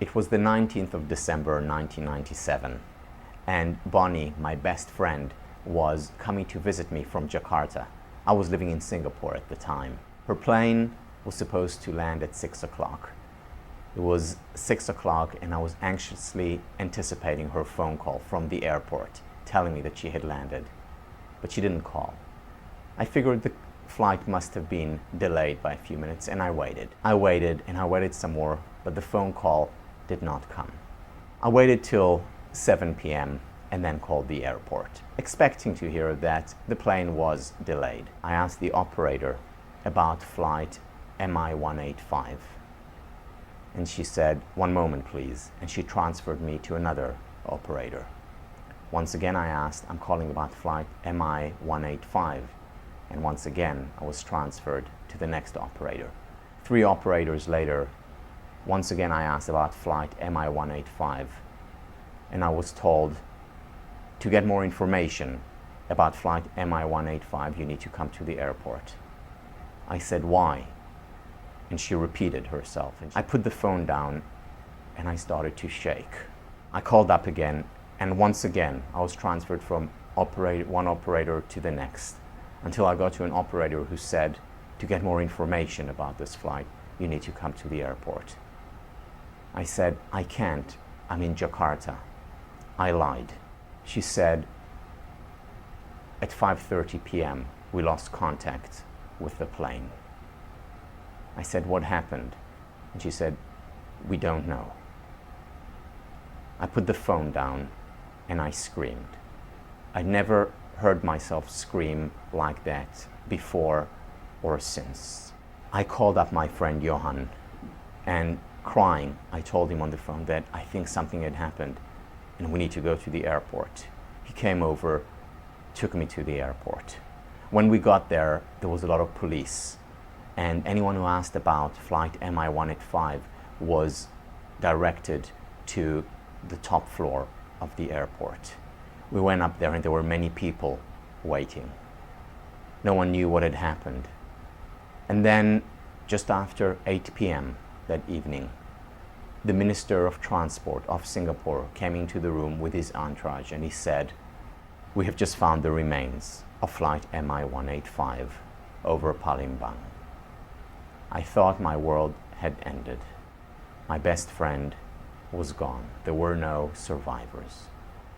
It was the 19th of December 1997, and Bonnie, my best friend, was coming to visit me from Jakarta. I was living in Singapore at the time. Her plane was supposed to land at 6 o'clock. It was 6 o'clock and I was anxiously anticipating her phone call from the airport telling me that she had landed, but she didn't call. I figured the flight must have been delayed by a few minutes, and I waited. I waited and I waited some more, but the phone call did not come. I waited till 7 p.m. and then called the airport, expecting to hear that the plane was delayed. I asked the operator about flight MI185, and she said, "One moment please," and she transferred me to another operator. Once again I asked, "I'm calling about flight MI185," and once again I was transferred to the next operator. 3 operators later, once again I asked about flight MI185, and I was told, to get more information about flight MI185, you need to come to the airport. I said, "Why?" And she repeated herself. And I put the phone down and I started to shake. I called up again, and once again I was transferred from one operator to the next, until I got to an operator who said, to get more information about this flight, you need to come to the airport. I said, "I can't, I'm in Jakarta." I lied. She said, at 5:30 p.m. we lost contact with the plane. I said, "What happened?" And she said, "We don't know." I put the phone down and I screamed. I'd never heard myself scream like that before or since. I called up my friend Johan, and crying, I told him on the phone that I think something had happened and we need to go to the airport. He came over, took me to the airport. When we got there, there was a lot of police, and anyone who asked about flight MI185 was directed to the top floor of the airport. We went up there and there were many people waiting. No one knew what had happened. And then, just after 8 p.m. that evening, the Minister of Transport of Singapore came into the room with his entourage, and he said, "We have just found the remains of flight MI185 over Palembang." I thought my world had ended. My best friend was gone. There were no survivors.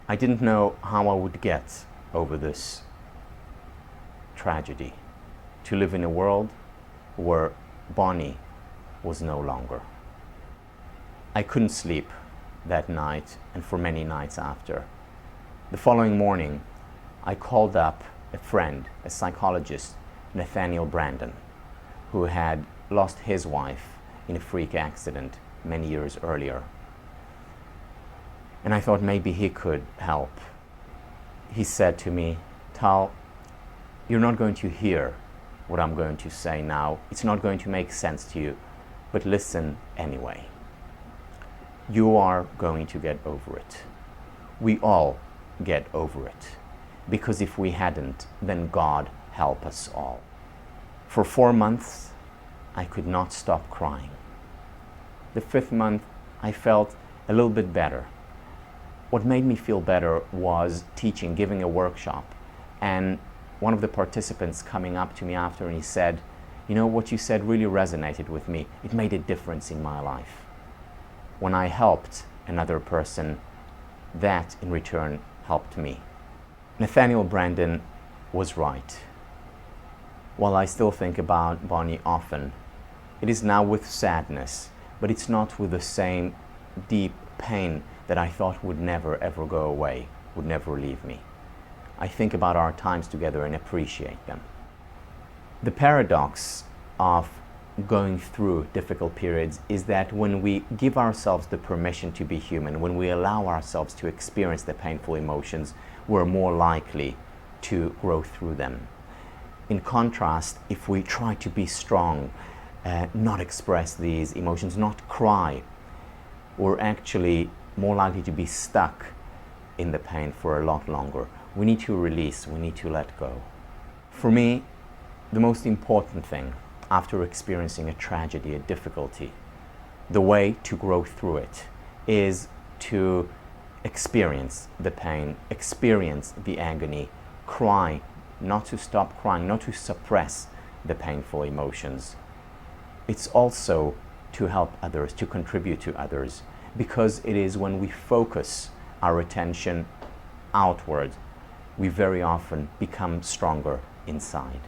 I didn't know how I would get over this tragedy, to live in a world where Bonnie was no longer. I couldn't sleep that night and for many nights after. The following morning, I called up a friend, a psychologist, Nathaniel Brandon, who had lost his wife in a freak accident many years earlier. And I thought maybe he could help. He said to me, "Tal, you're not going to hear what I'm going to say now. It's not going to make sense to you, but listen anyway. You are going to get over it. We all get over it. Because if we hadn't, then God help us all." For 4 months, I could not stop crying. The 5th month, I felt a little bit better. What made me feel better was teaching, giving a workshop, and one of the participants coming up to me after, and he said, "You know, what you said really resonated with me. It made a difference in my life." When I helped another person, that in return helped me. Nathaniel Brandon was right. While I still think about Bonnie often, it is now with sadness, but it's not with the same deep pain that I thought would never ever go away, would never leave me. I think about our times together and appreciate them. The paradox of going through difficult periods is that when we give ourselves the permission to be human, when we allow ourselves to experience the painful emotions, we're more likely to grow through them. In contrast, if we try to be strong, not express these emotions, not cry, we're actually more likely to be stuck in the pain for a lot longer. We need to release, we need to let go. For me, the most important thing after experiencing a tragedy, a difficulty, the way to grow through it is to experience the pain, experience the agony, cry, not to stop crying, not to suppress the painful emotions. It's also to help others, to contribute to others, because it is when we focus our attention outward, we very often become stronger inside.